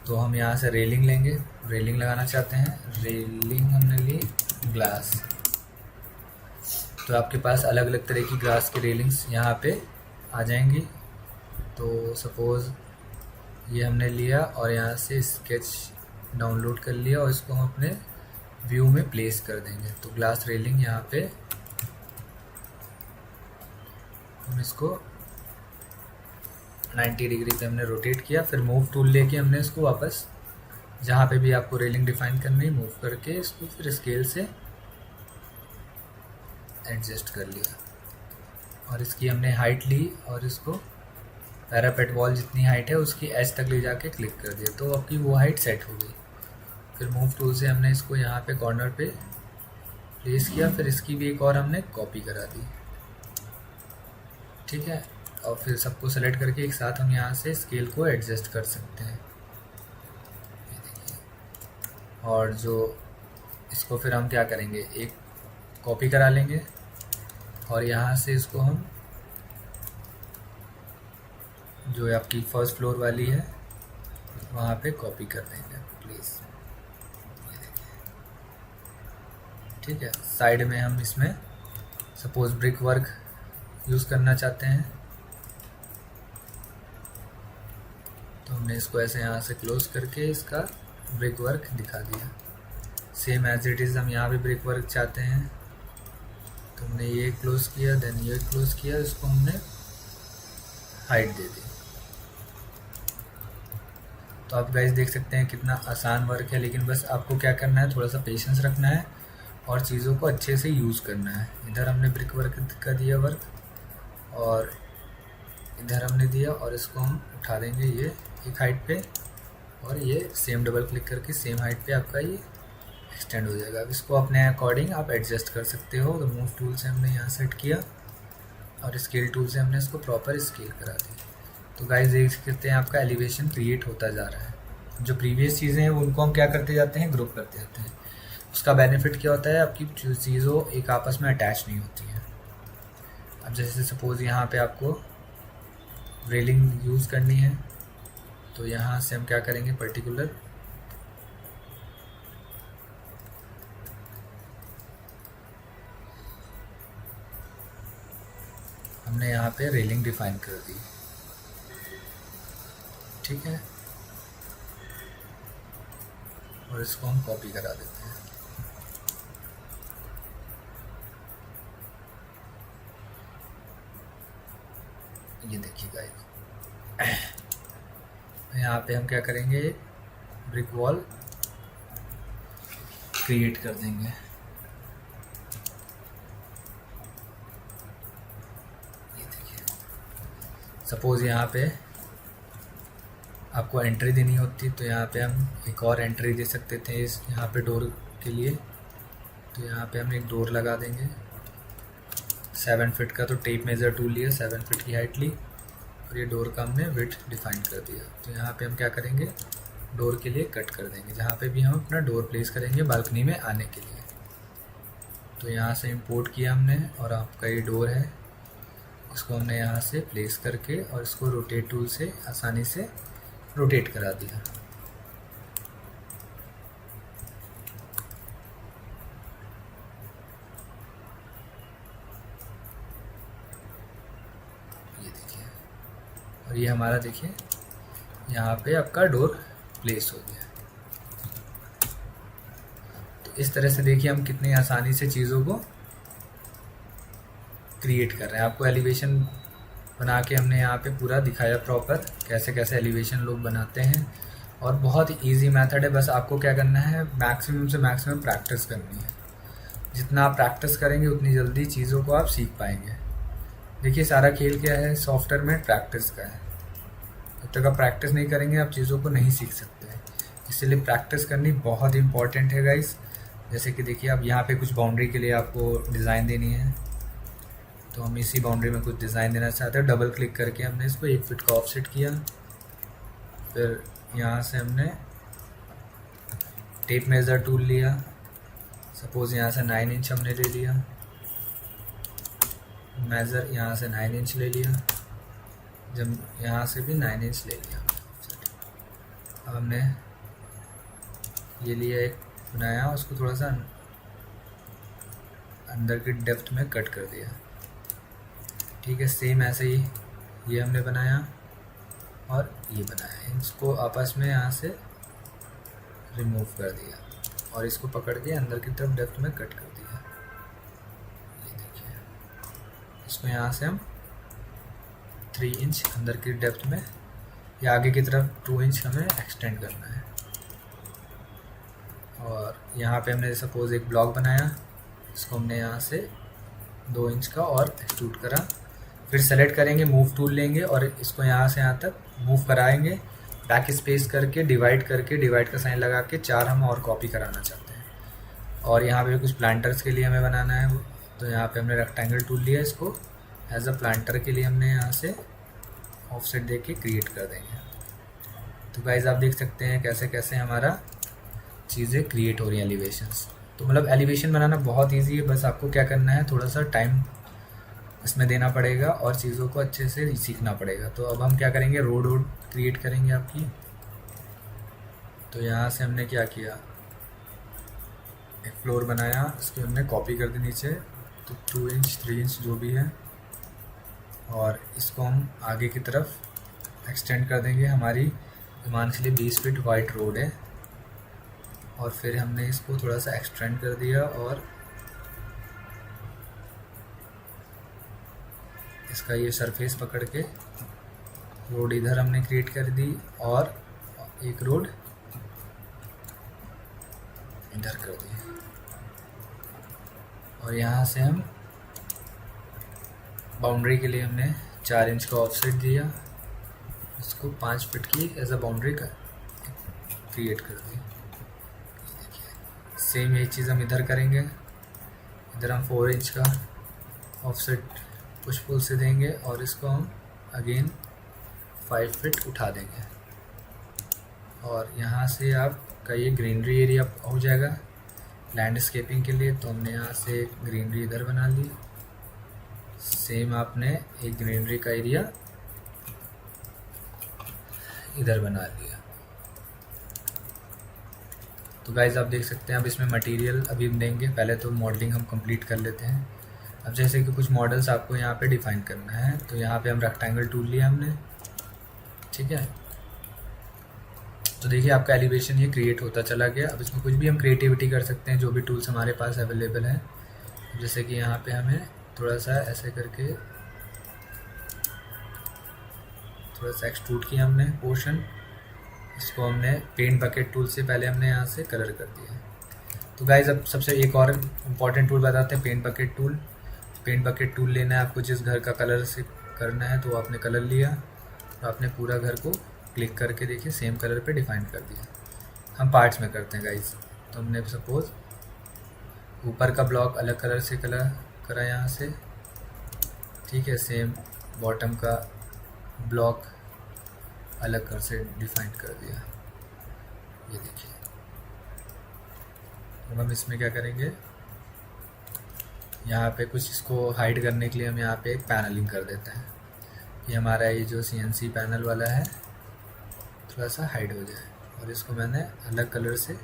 तो हम यहाँ से रेलिंग लेंगे, रेलिंग लगाना चाहते हैं, रेलिंग हमने ली ग्लास। तो आपके पास अलग अलग तरह की ग्लास की रेलिंग्स यहाँ पे आ जाएंगी। तो सपोज़ ये हमने लिया और यहाँ से स्केच डाउनलोड कर लिया और इसको हम अपने व्यू में प्लेस कर देंगे। तो ग्लास रेलिंग यहाँ पे हम इसको 90 डिग्री पे हमने रोटेट किया। फिर मूव टूल लेके हमने इसको वापस जहाँ पे भी आपको रेलिंग डिफाइन करनी है मूव करके इसको फिर स्केल से एडजस्ट कर लिया। और इसकी हमने हाइट ली और इसको पैरापेट वॉल जितनी हाइट है उसकी एज तक ले जाके क्लिक कर दिया, तो आपकी वो हाइट सेट हो गई। फिर मूव टूल से हमने इसको यहाँ पे कॉर्नर पे प्लेस किया। फिर इसकी भी एक और हमने कॉपी करा दी, ठीक है। और फिर सबको सेलेक्ट करके एक साथ हम यहाँ से स्केल को एडजस्ट कर सकते हैं, ये देखिए। और जो इसको फिर हम क्या करेंगे, एक कॉपी करा लेंगे और यहाँ से इसको हम जो आपकी फर्स्ट फ्लोर वाली है वहाँ पे कॉपी कर देंगे प्लीज़, ये देखिए, ठीक है। साइड में हम इसमें सपोज ब्रिक वर्क यूज़ करना चाहते हैं, तो हमने इसको ऐसे यहाँ से क्लोज करके इसका ब्रिक वर्क दिखा दिया। सेम एज इट इज़ हम यहाँ भी ब्रिक वर्क चाहते हैं, तो हमने ये क्लोज किया, देन ये क्लोज किया, इसको हमने हाइट दे दी। तो आप गाइस देख सकते हैं कितना आसान वर्क है। लेकिन बस आपको क्या करना है, थोड़ा सा पेशेंस रखना है और चीज़ों को अच्छे से यूज़ करना है। इधर हमने ब्रिक वर्क का दिया वर्क और इधर हमने दिया, और इसको हम उठा देंगे ये एक हाइट पे और ये सेम डबल क्लिक करके सेम हाइट पे आपका ये एक्सटेंड हो जाएगा। अब इसको अपने अकॉर्डिंग आप एडजस्ट कर सकते हो। तो मूव टूल से हमने यहाँ सेट किया और स्केल टूल से हमने इसको प्रॉपर स्केल करा दी। तो गाइस देख सकते हैं आपका एलिवेशन क्रिएट होता जा रहा है। जो प्रीवियस चीज़ें हैं उनको हम क्या करते जाते हैं, ग्रुप करते जाते हैं। उसका बेनिफिट क्या होता है, आपकी चीज़ों एक आपस में अटैच नहीं होती हैं। अब जैसे सपोज़ यहाँ पे आपको रेलिंग यूज़ करनी है, तो यहाँ से हम क्या करेंगे, पर्टिकुलर हमने यहाँ पे रेलिंग डिफाइन कर दी, ठीक है। और इसको हम कॉपी करा देते हैं। ये देखिए गाइस, यहाँ पे हम क्या करेंगे, ब्रिक वॉल क्रिएट कर देंगे। ये देखिए, सपोज़ यहाँ पे आपको एंट्री देनी होती तो यहाँ पे हम एक और एंट्री दे सकते थे इस यहाँ पे डोर के लिए। तो यहाँ पे हम एक डोर लगा देंगे 7 फीट का। तो टेप मेज़र टूल लिया, 7 फीट की हाइट ली और ये डोर का हमने विड्थ डिफाइन कर दिया। तो यहाँ पे हम क्या करेंगे, डोर के लिए कट कर देंगे, जहाँ पे भी हम अपना डोर प्लेस करेंगे बालकनी में आने के लिए। तो यहाँ से इंपोर्ट किया हमने और आपका ये डोर है, इसको हमने यहाँ से प्लेस करके और इसको रोटेट टूल से आसानी से रोटेट करा दिया। ये देखिए, और ये हमारा देखिए यहाँ पे आपका डोर प्लेस हो गया। तो इस तरह से देखिए हम कितनी आसानी से चीज़ों को क्रिएट कर रहे हैं। आपको एलिवेशन बना के हमने यहाँ पे पूरा दिखाया प्रॉपर, कैसे कैसे एलिवेशन लोग बनाते हैं। और बहुत ही ईजी मेथड है, बस आपको क्या करना है, मैक्सिमम से मैक्सिमम प्रैक्टिस करनी है। जितना आप प्रैक्टिस करेंगे उतनी जल्दी चीज़ों को आप सीख पाएंगे। देखिए सारा खेल क्या है, सॉफ्टवेयर में प्रैक्टिस का है। जब तक आप प्रैक्टिस नहीं करेंगे आप चीज़ों को नहीं सीख सकते हैं, इसलिए प्रैक्टिस करनी बहुत इंपॉर्टेंट है गाइस। जैसे कि देखिए अब यहाँ पे कुछ बाउंड्री के लिए आपको डिज़ाइन देनी है, तो हम इसी बाउंड्री में कुछ डिज़ाइन देना चाहते हैं। डबल क्लिक करके हमने इसको 1 फीट का ऑफसेट किया, फिर यहाँ से हमने टेप मेज़र टूल लिया, सपोज़ यहाँ से 9 इंच हमने ले लिया, मेज़र यहाँ से 9 इंच ले लिया, जब यहाँ से भी 9 इंच ले लिया। अब हमने ये लिया, एक बनाया, उसको थोड़ा सा अंदर की डेप्थ में कट कर दिया। ठीक है, सेम ऐसे ही ये हमने बनाया और ये बनाया, इसको आपस में यहाँ से रिमूव कर दिया और इसको पकड़ के अंदर की तरफ डेप्थ में कट कर दिया। ये देखिए, इसको यहाँ से हम 3 इंच अंदर की डेप्थ में या आगे की तरफ 2 इंच हमें एक्सटेंड करना है। और यहाँ पे हमने सपोज़ एक ब्लॉक बनाया, इसको हमने यहाँ से 2 इंच का और एक्सट्रूड करा। फिर सेलेक्ट करेंगे, मूव टूल लेंगे और इसको यहाँ से यहाँ तक मूव कराएंगे, बैक स्पेस करके डिवाइड का साइन लगा के 4 हम और कॉपी कराना चाहते हैं। और यहाँ पे कुछ प्लांटर्स के लिए हमें बनाना है, तो यहाँ पे हमने रेक्टेंगल टूल लिया, इसको एज अ प्लांटर के लिए हमने यहाँ से ऑफसेट दे के क्रिएट कर देंगे। तो गाइज आप देख सकते हैं कैसे कैसे हमारा चीज़ें क्रिएट हो रही हैं एलिवेशंस। तो मतलब एलिवेशन बनाना बहुत ईजी है, बस आपको क्या करना है, थोड़ा सा टाइम इसमें देना पड़ेगा और चीज़ों को अच्छे से सीखना पड़ेगा। तो अब हम क्या करेंगे, रोड क्रिएट करेंगे आपकी। तो यहाँ से हमने क्या किया, एक फ्लोर बनाया, इसकी हमने कॉपी कर दी नीचे, तो 2 इंच 3 इंच जो भी है, और इसको हम आगे की तरफ एक्सटेंड कर देंगे। हमारी मान के लिए 20 फीट वाइट रोड है और फिर हमने इसको थोड़ा सा एक्सटेंड कर दिया और इसका ये सरफेस पकड़ के रोड इधर हमने क्रिएट कर दी और एक रोड इधर कर दी। और यहाँ से हम बाउंड्री के लिए हमने 4 इंच का ऑफसेट दिया, इसको 5 फीट की एज अ बाउंड्री का क्रिएट कर दी। सेम यही चीज़ हम इधर करेंगे, इधर हम 4 इंच का ऑफसेट पुश पुल से देंगे और इसको हम अगेन 5 फीट उठा देंगे। और यहाँ से आपका ये ग्रीनरी एरिया हो जाएगा लैंडस्केपिंग के लिए। तो हमने यहाँ से ग्रीनरी इधर बना ली, सेम आपने एक ग्रीनरी का एरिया इधर बना लिया। तो गाइज आप देख सकते हैं, अब इसमें मटेरियल अभी हम देंगे, पहले तो मॉडलिंग हम कंप्लीट कर लेते हैं। अब जैसे कि कुछ मॉडल्स आपको यहाँ पे डिफाइन करना है, तो यहाँ पे हम रेक्टेंगल टूल लिया हमने, ठीक है। तो देखिए आपका एलिवेशन ये क्रिएट होता चला गया। अब इसमें कुछ भी हम क्रिएटिविटी कर सकते हैं, जो भी टूल्स हमारे पास अवेलेबल हैं। जैसे कि यहाँ पे हमें थोड़ा सा ऐसे करके थोड़ा सा एक्सट्रूड किया हमने पोर्शन, इसको हमने पेंट बकेट टूल से पहले हमने यहाँ से कलर कर दिया। तो गाइज अब सबसे एक और इम्पॉर्टेंट टूल बताते हैं, paint bucket tool. Paint bucket tool लेना है आपको, जिस घर का कलर से करना है तो आपने कलर लिया, तो आपने पूरा घर को क्लिक करके देखिए सेम कलर पे डिफाइन कर दिया। हम पार्ट्स में करते हैं गाइज। तो हमने सपोज ऊपर का ब्लॉक अलग कलर से कलर करा यहाँ से, ठीक है, सेम बॉटम का ब्लॉक अलग कलर से डिफाइन कर दिया, ये देखिए। अब हम इसमें क्या करेंगे, यहाँ पे कुछ इसको हाइड करने के लिए हम यहाँ पे एक पैनलिंग कर देते हैं, ये हमारा ये जो CNC पैनल वाला है थोड़ा सा हाइड हो जाए, और इसको मैंने अलग कलर से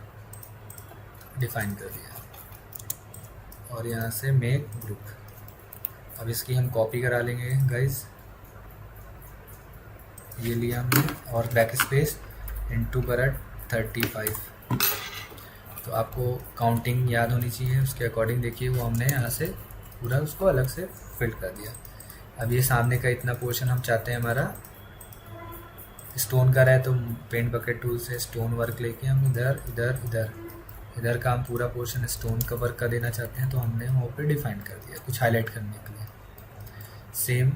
डिफाइन कर दिया, और यहाँ से मेक ग्रुप। अब इसकी हम कॉपी करा लेंगे गाइज, ये लिया हमने, और बैक स्पेस इंटू करा 35। तो आपको काउंटिंग याद होनी चाहिए, उसके अकॉर्डिंग देखिए वो हमने यहाँ से पूरा उसको अलग से फिल कर दिया। अब ये सामने का इतना पोर्शन हम चाहते हैं हमारा स्टोन का रहे, तो पेंट बकेट टूल से स्टोन वर्क लेके हम इधर इधर इधर इधर का हम पूरा पोर्शन स्टोन का वर्क का देना चाहते हैं, तो हमने वहाँ पे डिफाइन कर दिया कुछ हाईलाइट करने के लिए। सेम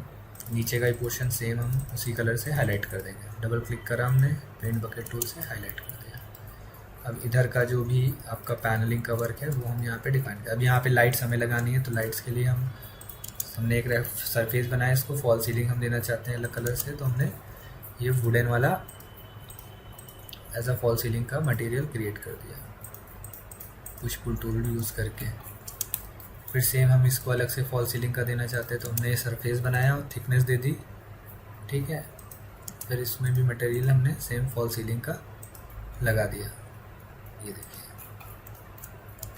नीचे का ही पोर्शन सेम हम उसी कलर से हाईलाइट कर देंगे। डबल क्लिक करा हमने, पेंट बकेट टूल से हाईलाइट कर दिया। अब इधर का जो भी आपका पैनलिंग का वर्क है वो हम यहाँ पे डिफाइन करें। अब यहाँ पे लाइट्स हमें लगानी है, तो लाइट्स के लिए हमने एक सरफेस बनाया, इसको फॉल सीलिंग हम देना चाहते हैं अलग कलर से, तो हमने ये वुडन वाला एज अ फॉल सीलिंग का मटेरियल क्रिएट कर दिया पुश पुल टूल यूज़ करके। फिर सेम हम इसको अलग से फॉल सीलिंग का देना चाहते हैं, तो हमने ये सरफेस बनाया और थिकनेस दे दी, ठीक है। फिर इसमें भी मटेरियल हमने सेम फॉल सीलिंग का लगा दिया, ये देखिए,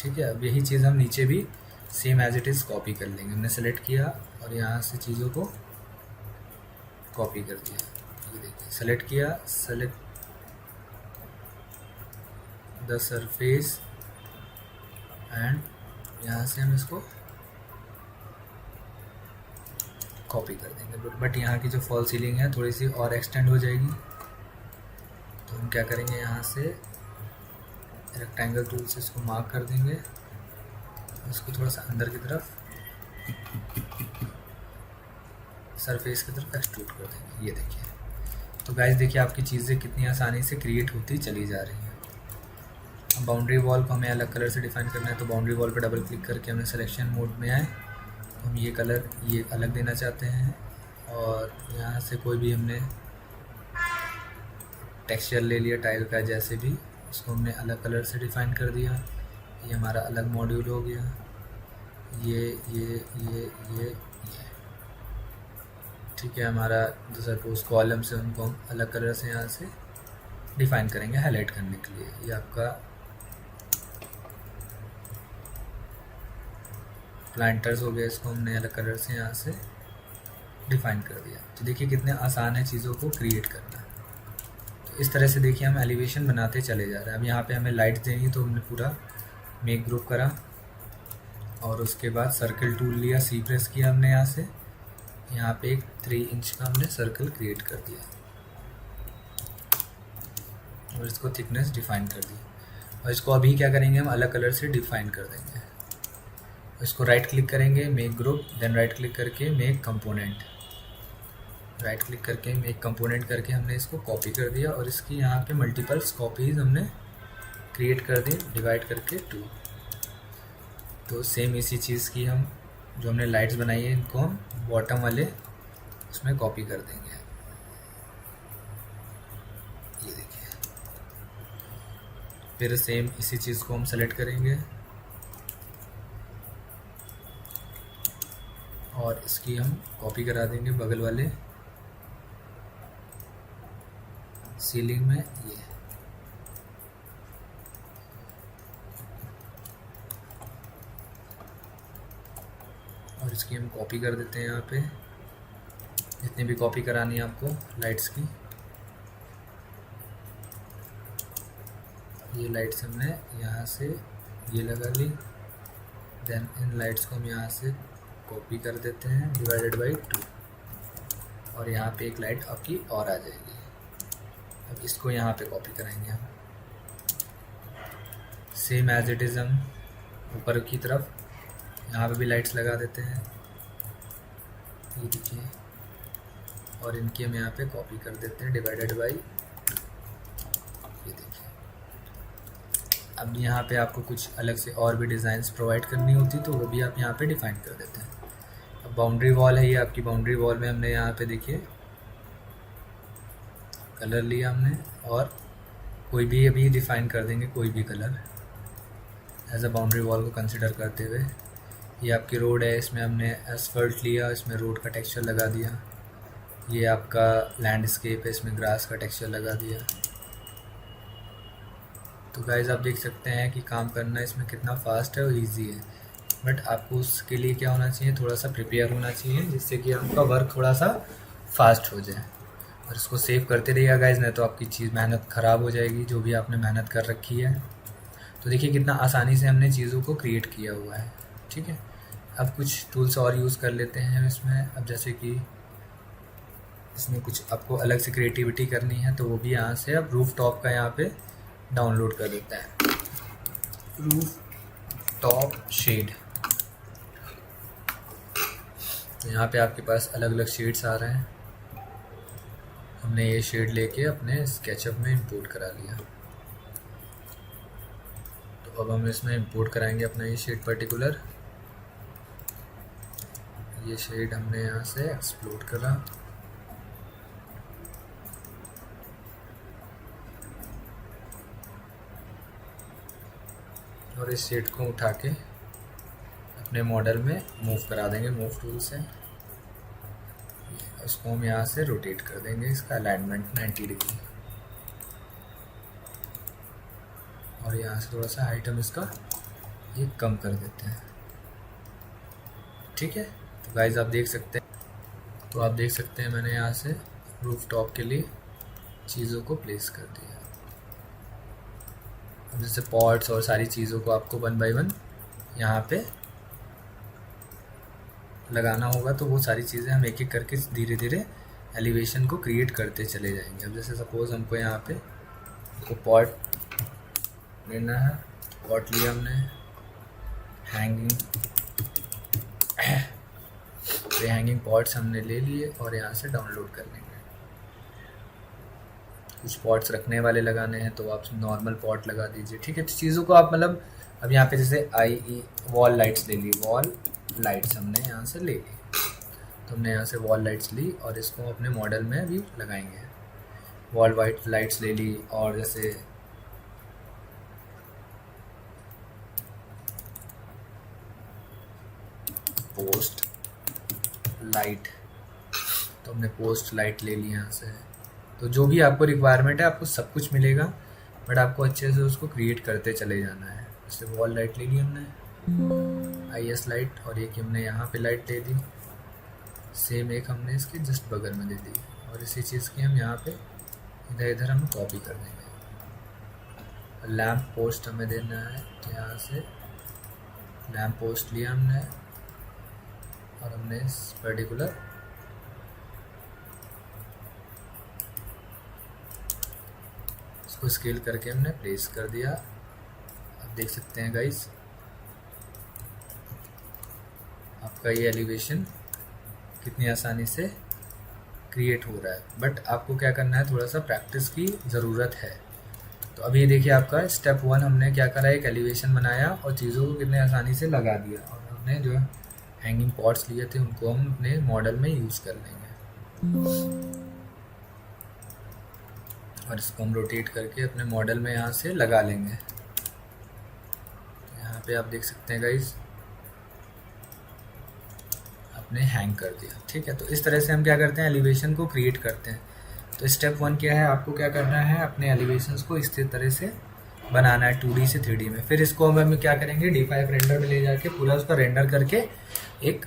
ठीक है। अब यही चीज़ हम नीचे भी same as it is copy कर लेंगे। हमने सेलेक्ट किया और यहाँ से चीज़ों को कॉपी कर दिया, ये देखिए, सेलेक्ट किया, सेलेक्ट द सरफेस एंड यहाँ से हम इसको कॉपी कर देंगे। बट यहाँ की जो फॉल सीलिंग है थोड़ी सी और एक्सटेंड हो जाएगी, तो हम क्या करेंगे, यहाँ से रेक्टेंगल टूल से इसको मार्क कर देंगे, इसको थोड़ा सा अंदर की तरफ सरफेस की तरफ एक्सट्रूड कर देंगे, ये देखिए। तो गाइस देखिए आपकी चीज़ें कितनी आसानी से क्रिएट होती चली जा रही हैं। अब बाउंड्री वॉल को हमें अलग कलर से डिफाइन करना है, तो बाउंड्री वॉल पर डबल क्लिक करके हमने सिलेक्शन मोड में आए, तो हम ये कलर ये अलग देना चाहते हैं, और यहाँ से कोई भी हमने टेक्सचर ले लिया टाइल का, जैसे भी उसको हमने अलग कलर से डिफाइन कर दिया। ये हमारा अलग मॉड्यूल हो गया, ये ठीक है। हमारा जो सपोज कॉलम से उनको हम अलग कलर से यहाँ से डिफाइन करेंगे हाईलाइट करने के लिए। ये आपका प्लांटर्स हो गया, इसको हमने अलग कलर से यहाँ से डिफाइन कर दिया। तो देखिए कितने आसान है चीज़ों को क्रिएट करना। तो इस तरह से देखिए हम एलिवेशन बनाते चले जा रहे हैं। अब यहाँ पे हमें लाइट देनी, तो हमने पूरा मेक ग्रुप करा और उसके बाद सर्कल टूल लिया, सी प्रेस किया हमने यहाँ से, यहाँ पे एक 3 इंच का हमने सर्कल क्रिएट कर दिया और इसको थिकनेस डिफाइन कर दी। और इसको अभी क्या करेंगे, हम अलग कलर से डिफाइन कर देंगे। इसको राइट क्लिक करेंगे, make group, then right click करके मेक कंपोनेंट, राइट क्लिक करके मेक कंपोनेंट करके हमने इसको कॉपी कर दिया और इसकी यहाँ पे मल्टीपल्स कॉपीज हमने क्रिएट कर दी, डिवाइड करके 2। तो सेम इसी चीज़ की हम जो हमने लाइट्स बनाई है इनको हम बॉटम वाले उसमें कॉपी कर देंगे, ये देखिए। फिर सेम इसी चीज़ को हम सेलेक्ट करेंगे और इसकी हम कॉपी करा देंगे बगल वाले सीलिंग में, ये और इसकी हम कॉपी कर देते हैं यहाँ पे, जितनी भी कॉपी करानी है आपको लाइट्स की। ये लाइट्स हमने यहाँ से ये लगा ली, देन इन लाइट्स को हम यहाँ से कॉपी कर देते हैं डिवाइडेड बाई 2। और यहाँ पे एक लाइट आपकी और आ जाएगी। अब इसको यहाँ पे कॉपी कराएंगे हम, सेम एज इट इज़ हम ऊपर की तरफ यहाँ पे भी लाइट्स लगा देते हैं, ये देखिए, और इनकी हम यहाँ पे कॉपी कर देते हैं डिवाइडेड बाई, ये देखिए। अब यहाँ पे आपको कुछ अलग से और भी डिज़ाइंस प्रोवाइड करनी होती तो वो भी आप यहाँ पे डिफाइन कर देते हैं। अब बाउंड्री वॉल है, ये आपकी बाउंड्री वॉल में हमने यहाँ पे देखिए कलर लिया हमने, और कोई भी अभी डिफ़ाइन कर देंगे कोई भी colour as a boundary wall को कंसिडर करते हुए। ये आपकी रोड है, इसमें हमने एसफल्ट लिया, इसमें रोड का टेक्सचर लगा दिया। ये आपका लैंडस्केप है, इसमें ग्रास का टेक्सचर लगा दिया। तो गाइस आप देख सकते हैं कि काम करना इसमें कितना फास्ट है और इजी है, बट आपको उसके लिए क्या होना चाहिए, थोड़ा सा प्रिपेयर होना चाहिए जिससे कि आपका वर्क थोड़ा सा फास्ट हो जाए। और इसको सेव करते रहिएगा गाइस, नहीं तो आपकी चीज़ मेहनत ख़राब हो जाएगी जो भी आपने मेहनत कर रखी है। तो देखिए कितना आसानी से हमने चीज़ों को क्रिएट किया हुआ है, ठीक है। अब कुछ टूल्स और यूज़ कर लेते हैं इसमें। अब जैसे कि इसमें कुछ आपको अलग से क्रिएटिविटी करनी है तो वो भी यहाँ से अब रूफ टॉप का यहाँ पे डाउनलोड कर देता है, रूफ टॉप शेड। तो यहाँ पे आपके पास अलग अलग शेड्स आ रहे हैं। हमने ये शेड लेके अपने स्केचअप में इंपोर्ट करा लिया। तो अब हम इसमें इंपोर्ट कराएंगे अपना ये शेड पर्टिकुलर। ये शेड हमने यहाँ से एक्सप्लोड करा, और इस शेड को उठा के अपने मॉडल में मूव करा देंगे मूव टूल से। इसको हम यहाँ से रोटेट कर देंगे, इसका अलाइनमेंट 90 डिग्री, और यहाँ से थोड़ा सा हाइट हम इसका ये कम कर देते हैं, ठीक है। तो गाइस आप देख सकते हैं, तो आप देख सकते हैं मैंने यहाँ से रूफ टॉप के लिए चीज़ों को प्लेस कर दिया। अब जैसे पॉट्स और सारी चीज़ों को आपको 1 बाय 1 यहाँ पे लगाना होगा, तो वो सारी चीज़ें हम एक एक करके धीरे धीरे एलिवेशन को क्रिएट करते चले जाएंगे। अब जैसे सपोज़ हमको यहाँ पे तो पॉट लेना है, पॉट लिया हमने, हैंगिंग ये हैंगिंग पॉट्स हमने ले लिए और यहाँ से डाउनलोड कर लेंगे। कुछ पॉट्स रखने वाले लगाने हैं तो आप नॉर्मल पॉट लगा दीजिए, ठीक है। तो चीज़ों को आप मतलब अब यहाँ पे जैसे वॉल लाइट्स ले ली, वॉल लाइट्स हमने यहाँ से ले ली, तो हमने यहाँ से वॉल लाइट्स ली और इसको अपने मॉडल में भी लगाएंगे। वॉल वाइट लाइट्स ले ली, और जैसे पोस्ट लाइट, तो हमने पोस्ट लाइट ले ली यहाँ से। तो जो भी आपको रिक्वायरमेंट है आपको सब कुछ मिलेगा, बट आपको अच्छे से उसको क्रिएट करते चले जाना है। जैसे वॉल लाइट ले ली हमने, IS लाइट, और एक हमने यहाँ पे लाइट ले दी, सेम एक हमने इसके जस्ट बगल में दे दी, और इसी चीज़ की हम यहाँ पे इधर इधर हम कॉपी कर देंगे। लैम्प पोस्ट हमें देना है, तो यहाँ से लैम्प पोस्ट लिया हमने, और हमने इस पर्टिकुलर इसको स्केल करके हमने प्लेस कर दिया। आप देख सकते हैं गाइस आपका ये एलिवेशन कितनी आसानी से क्रिएट हो रहा है, बट आपको क्या करना है, थोड़ा सा प्रैक्टिस की ज़रूरत है। तो अभी देखिए आपका स्टेप 1 हमने क्या करा, एक एलिवेशन बनाया और चीज़ों को कितने आसानी से लगा दिया, और हमने जो हैंगिंग पॉट्स लिए थे उनको हम अपने मॉडल में यूज़ कर लेंगे, और इसको हम रोटेट करके अपने मॉडल में यहाँ से लगा लेंगे। यहाँ पे आप देख सकते हैं गाइस आपने हैंग कर दिया, ठीक है। तो इस तरह से हम क्या करते हैं, एलिवेशन को क्रिएट करते हैं। तो स्टेप 1 क्या है, आपको क्या करना है, अपने एलिवेशंस को इस तरह से बनाना है 2D से 3D में। फिर इसको हम क्या करेंगे, D5 रेंडर में ले जाके पूरा उसका रेंडर करके एक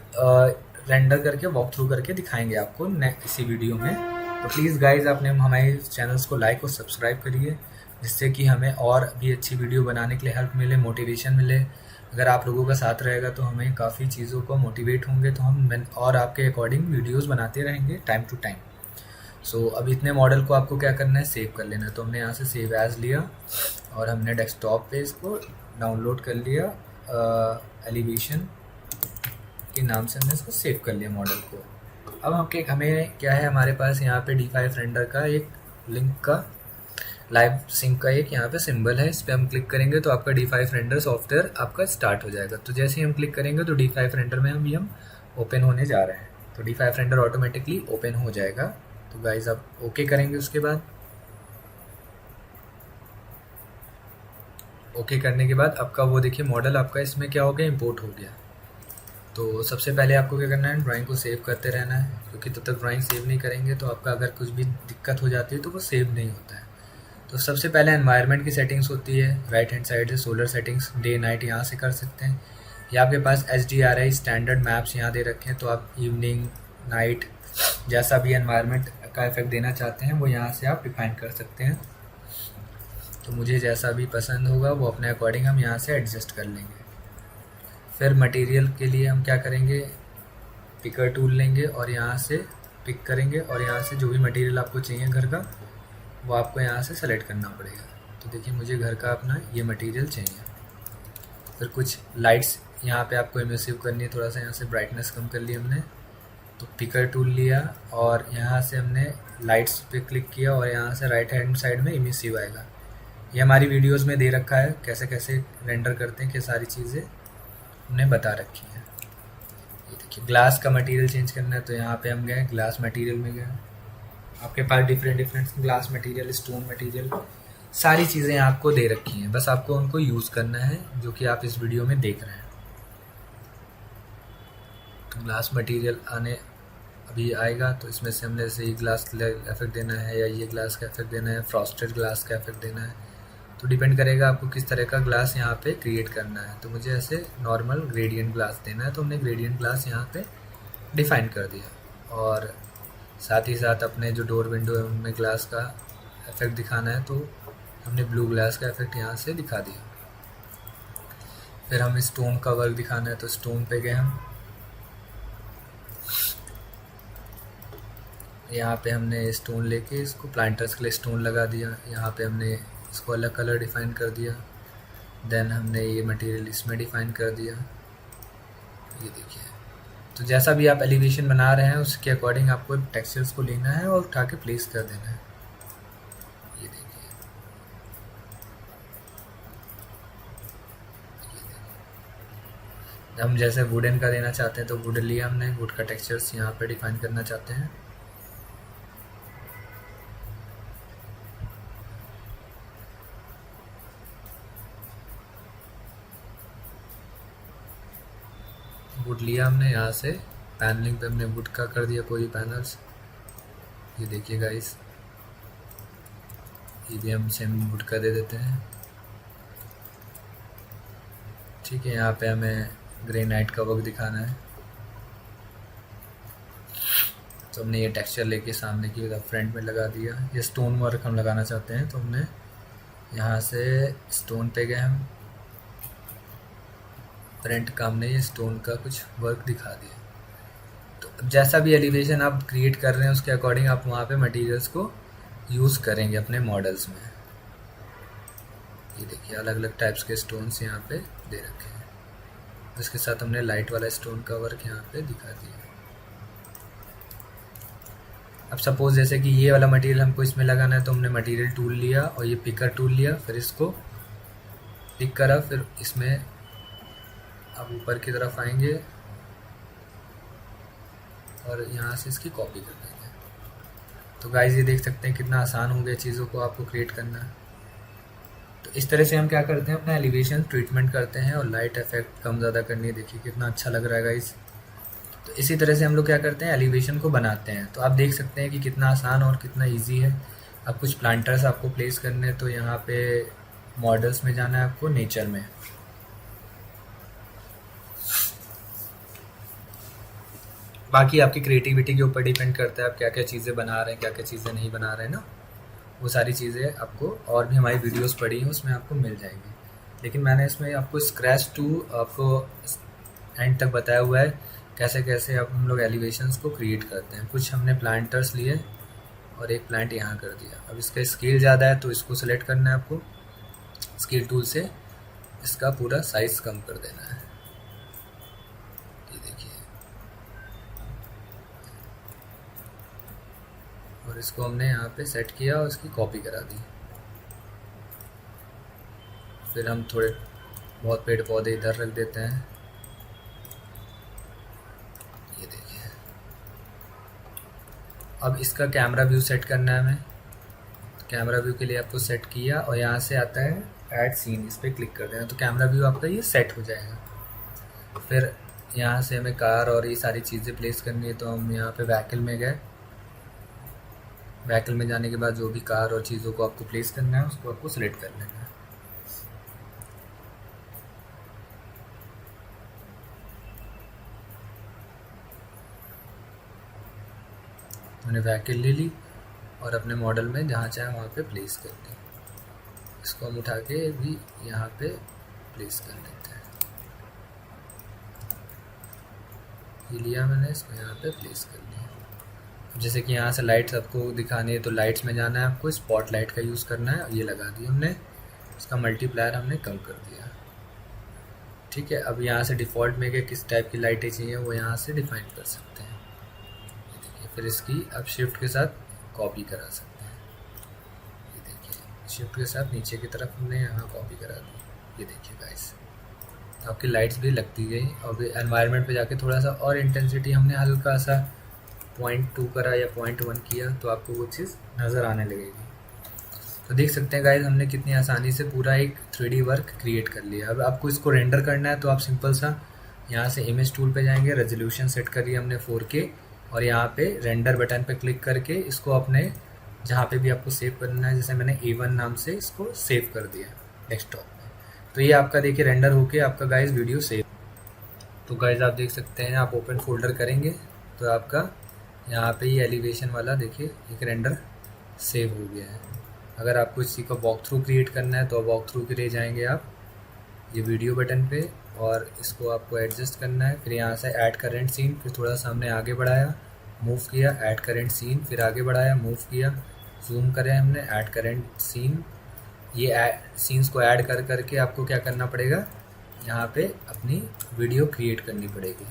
रेंडर करके वॉक थ्रू करके दिखाएंगे आपको इसी वीडियो में। तो प्लीज़ गाइज आपने हमारे चैनल्स को लाइक और सब्सक्राइब करिए, जिससे कि हमें और भी अच्छी वीडियो बनाने के लिए हेल्प मिले, मोटिवेशन मिले, अगर आप लोगों का साथ रहेगा तो हमें काफ़ी चीज़ों को मोटिवेट होंगे, तो हम और आपके अकॉर्डिंग वीडियोस बनाते रहेंगे टाइम टू टाइम। सो अब इतने मॉडल को आपको क्या करना है, सेव कर लेना है। तो हमने यहाँ से सेव एज लिया और हमने डेस्कटॉप पे इसको डाउनलोड कर लिया, एलिवेशन के नाम से हमने इसको सेव कर लिया मॉडल को। अब हमें क्या है, हमारे पास यहाँ पे D5 रेंडर का एक लिंक का लाइव सिंक का एक यहाँ पे सिंबल है, इस पर हम क्लिक करेंगे तो आपका D5 रेंडर सॉफ्टवेयर आपका स्टार्ट हो जाएगा। तो जैसे ही हम क्लिक करेंगे तो D5 रेंडर में हम ओपन होने जा रहे हैं। तो D5 रेंडर ऑटोमेटिकली ओपन हो जाएगा। तो गाइज आप ओके करेंगे, उसके बाद ओके करने के बाद आपका वो देखिए मॉडल आपका इसमें क्या हो गया, इम्पोर्ट हो गया। तो सबसे पहले आपको क्या करना है, ड्राइंग को सेव करते रहना है, क्योंकि तब तक ड्राइंग सेव नहीं करेंगे तो आपका अगर कुछ भी दिक्कत हो जाती है तो वो सेव नहीं होता है। तो सबसे पहले एनवायरनमेंट की सेटिंग्स होती है, राइट हैंड साइड से सोलर सेटिंग्स, डे नाइट यहाँ से कर सकते हैं। या आपके पास HDRI स्टैंडर्ड मैप्स यहाँ दे रखे हैं, तो आप इवनिंग नाइट जैसा भी एनवायरनमेंट का इफेक्ट देना चाहते हैं वो यहाँ से आप डिफाइन कर सकते हैं। तो मुझे जैसा भी पसंद होगा वो अपने अकॉर्डिंग हम यहाँ से एडजस्ट कर लेंगे। फिर मटेरियल के लिए हम क्या करेंगे, पिकर टूल लेंगे और यहाँ से पिक करेंगे और यहाँ से जो भी मटेरियल आपको चाहिए घर का वो आपको यहाँ से सेलेक्ट करना पड़ेगा। तो देखिए मुझे घर का अपना ये मटेरियल चाहिए। फिर कुछ लाइट्स यहाँ पे आपको इमर्सिव करनी है, थोड़ा सा यहाँ से ब्राइटनेस कम कर लिया हमने। तो पिकर टूल लिया और यहाँ से हमने लाइट्स पे क्लिक किया और यहाँ से राइट हैंड साइड में इमर्सिव आएगा। ये हमारी वीडियोस में दे रखा है कैसे कैसे रेंडर करते हैं, कि सारी चीज़ें हमने बता रखी हैं। ये देखिए ग्लास का मटेरियल चेंज करना है, तो यहाँ पे हम गए ग्लास मटेरियल में गए। आपके पास different glass material, stone material, सारी चीज़ें आपको दे रखी हैं, बस आपको उनको यूज़ करना है, जो कि आप इस वीडियो में देख रहे हैं। तो ग्लास मटेरियल आने अभी आएगा, तो इसमें से हमने जैसे ये ग्लास इफेक्ट देना है या ये ग्लास का इफेक्ट देना है, फ्रॉस्टेड ग्लास का इफेक्ट देना है, तो डिपेंड करेगा आपको किस तरह का ग्लास यहाँ पे क्रिएट करना है। तो मुझे ऐसे नॉर्मल ग्रेडियंट ग्लास देना है, तो हमने ग्रेडियंट ग्लास यहाँ पे डिफाइन कर दिया। और साथ ही साथ अपने जो डोर विंडो है उनमें ग्लास का इफेक्ट दिखाना है, तो हमने ब्लू ग्लास का इफेक्ट यहाँ से दिखा दिया। फिर हमें स्टोन का वर्क दिखाना है, तो स्टोन पे गए हम, यहाँ पे हमने स्टोन लेके इसको प्लांटर्स के लिए स्टोन लगा दिया। यहाँ पे हमने इसको अलग कलर डिफाइन कर दिया। देन हमने ये मटेरियल इसमें डिफाइन कर दिया। ये देखिए, तो जैसा भी आप एलिवेशन बना रहे हैं उसके अकॉर्डिंग आपको टेक्सचर्स को लेना है और उठा के प्लेस कर देना है। ये देखिए, हम जैसे वुडन का देना चाहते हैं तो वुड लिया हमने, वुड का टेक्सचर्स यहाँ पे डिफाइन करना चाहते हैं। वुड लिया हमने, यहाँ से पैनलिंग पे हमने वुड का कर दिया कोई पैनल्स। ये देखिए गाइस, ये भी हम सेम वुड का दे देते हैं। ठीक है, यहाँ पे हमें ग्रेनाइट का वर्क दिखाना है, तो हमने ये टेक्सचर लेके सामने की फ्रंट में लगा दिया। ये स्टोन वर्क हम लगाना चाहते हैं, तो हमने यहाँ से स्टोन पे गए हम, फ्रंट का हमने ये स्टोन का कुछ वर्क दिखा दिया। तो जैसा भी एलिवेशन आप क्रिएट कर रहे हैं उसके अकॉर्डिंग आप वहाँ पे मटेरियल्स को यूज़ करेंगे अपने मॉडल्स में। ये देखिए अलग अलग टाइप्स के स्टोन्स यहाँ पे दे रखे हैं, इसके साथ हमने लाइट वाला स्टोन का वर्क यहाँ पे दिखा दिया। अब सपोज जैसे कि ये वाला मटेरियल हमको इसमें लगाना है, तो हमने मटेरियल टूल लिया और ये पिकर टूल लिया, फिर इसको पिक करा, फिर इसमें अब ऊपर की तरफ आएंगे और यहाँ से इसकी कॉपी कर देंगे। तो गाइस ये देख सकते हैं कितना आसान हो गया चीज़ों को आपको क्रिएट करना। तो इस तरह से हम क्या करते हैं, अपना एलिवेशन ट्रीटमेंट करते हैं और लाइट इफेक्ट कम ज़्यादा करनी है। देखिए कितना अच्छा लग रहा है गाइस। तो इसी तरह से हम लोग क्या करते हैं, एलिवेशन को बनाते हैं। तो आप देख सकते हैं कि कितना आसान और कितना ईजी है। अब कुछ प्लांटर्स आपको प्लेस करने हैं, तो यहाँ पे मॉडल्स में जाना है आपको, नेचर में। बाकी आपकी क्रिएटिविटी के ऊपर डिपेंड करता है आप क्या क्या चीज़ें बना रहे हैं, क्या क्या चीज़ें नहीं बना रहे हैं ना, वो सारी चीज़ें आपको और भी हमारी वीडियोस पड़ी हैं उसमें आपको मिल जाएंगी। लेकिन मैंने इसमें आपको स्क्रैच टू आपको एंड तक बताया हुआ है कैसे कैसे आप हम लोग एलिवेशंस को क्रिएट करते हैं। कुछ हमने प्लांटर्स लिए और एक प्लांट यहाँ कर दिया। अब इसका स्केल ज़्यादा है तो इसको सेलेक्ट करना है आपको, स्केल टूल से इसका पूरा साइज़ कम कर देना है। ये देखिए, और इसको हमने यहाँ पे सेट किया और इसकी कॉपी करा दी। फिर हम थोड़े बहुत पेड़ पौधे इधर रख देते हैं। ये देखिए, अब इसका कैमरा व्यू सेट करना है हमें। कैमरा व्यू के लिए आपको सेट किया और यहाँ से आता है ऐड सीन, इस पर क्लिक कर देना तो कैमरा व्यू आपका ये सेट हो जाएगा। फिर यहाँ से हमें कार और ये सारी चीज़ें प्लेस करनी है, तो हम यहाँ पे व्हीकल में गए। व्हीकल में जाने के बाद जो भी कार और चीज़ों को आपको प्लेस करना है उसको आपको सिलेक्ट कर लेना है। मैंने व्हीकल ले ली और अपने मॉडल में जहाँ चाहे वहाँ पे प्लेस कर दी। इसको हम उठा के भी यहाँ पे प्लेस कर लेते हैं। ये लिया मैंने, इसको यहाँ पे प्लेस कर लिया। जैसे कि यहाँ से लाइट्स आपको दिखानी है तो लाइट्स में जाना है आपको, स्पॉट लाइट का यूज़ करना है। ये लगा दी हमने, इसका मल्टीप्लायर हमने कम कर दिया। ठीक है, अब यहाँ से डिफ़ॉल्ट में किस टाइप की लाइटें चाहिए वो यहाँ से डिफाइन कर सकते हैं। ये देखिए, फिर इसकी अब शिफ्ट के साथ कॉपी करा सकते हैं। ये देखिए, शिफ्ट के साथ नीचे की तरफ हमने यहाँ कॉपी करा दी। ये देखिए गाइस, तो आपकी लाइट्स भी लगती गई। और एनवायरनमेंट पे जाके थोड़ा सा और इंटेंसिटी हमने हल्का सा 0.2 करा या 0.1 किया तो आपको वो चीज़ नज़र आने लगेगी। तो देख सकते हैं गाइस, हमने कितनी आसानी से पूरा एक 3D वर्क क्रिएट कर लिया। अब आपको इसको रेंडर करना है तो आप सिंपल सा यहाँ से इमेज टूल पे जाएंगे, रेजोल्यूशन सेट करिए हमने 4K और यहाँ पे रेंडर बटन पे क्लिक करके इसको अपने जहाँ पे भी आपको सेव करना है, जैसे मैंने A1 नाम से इसको सेव कर दिया डेस्कटॉप में। तो ये आपका देखिए रेंडर होके आपका गाइस वीडियो सेव। तो गाइस आप देख सकते हैं, आप ओपन फोल्डर करेंगे तो आपका यहाँ पे ये एलिवेशन वाला देखिए एक रेंडर सेव हो गया है। अगर आपको इसी का वॉक थ्रू क्रिएट करना है तो वॉक थ्रू के लिए जाएंगे आप ये वीडियो बटन पे और इसको आपको एडजस्ट करना है। फिर यहाँ से ऐड करेंट सीन, फिर थोड़ा सा हमने आगे बढ़ाया, मूव किया, ऐड करेंट सीन, फिर आगे बढ़ाया, मूव किया, जूम करें हमने, ऐड करेंट सीन। ये सीन्स को ऐड कर करके आपको क्या करना पड़ेगा, यहाँ पे अपनी वीडियो क्रिएट करनी पड़ेगी।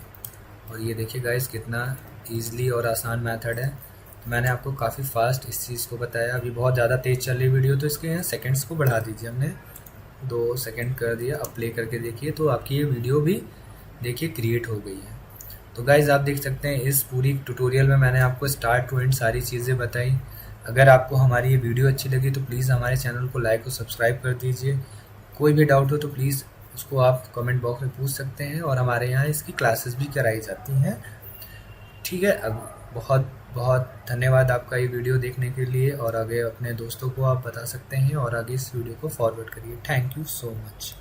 और ये देखिए गाइस कितना ईजिली और आसान मेथड है। तो मैंने आपको काफ़ी फास्ट इस चीज़ को बताया। अभी बहुत ज़्यादा तेज़ चल रही वीडियो तो इसके यहाँ सेकंड्स को बढ़ा दीजिए, हमने 2 सेकंड कर दिया। अब प्ले करके देखिए तो आपकी ये वीडियो भी देखिए क्रिएट हो गई है। तो गाइज़ आप देख सकते हैं इस पूरी ट्यूटोरियल में मैंने आपको स्टार्ट टू एंड सारी चीज़ें बताई। अगर आपको हमारी ये वीडियो अच्छी लगी तो प्लीज़ हमारे चैनल को लाइक और सब्सक्राइब कर दीजिए। कोई भी डाउट हो तो प्लीज़ उसको आप कमेंट बॉक्स में पूछ सकते हैं और हमारे यहाँ इसकी क्लासेस भी कराई जाती हैं। ठीक है, अब बहुत बहुत धन्यवाद आपका ये वीडियो देखने के लिए और आगे अपने दोस्तों को आप बता सकते हैं और आगे इस वीडियो को फॉरवर्ड करिए। Thank you so much.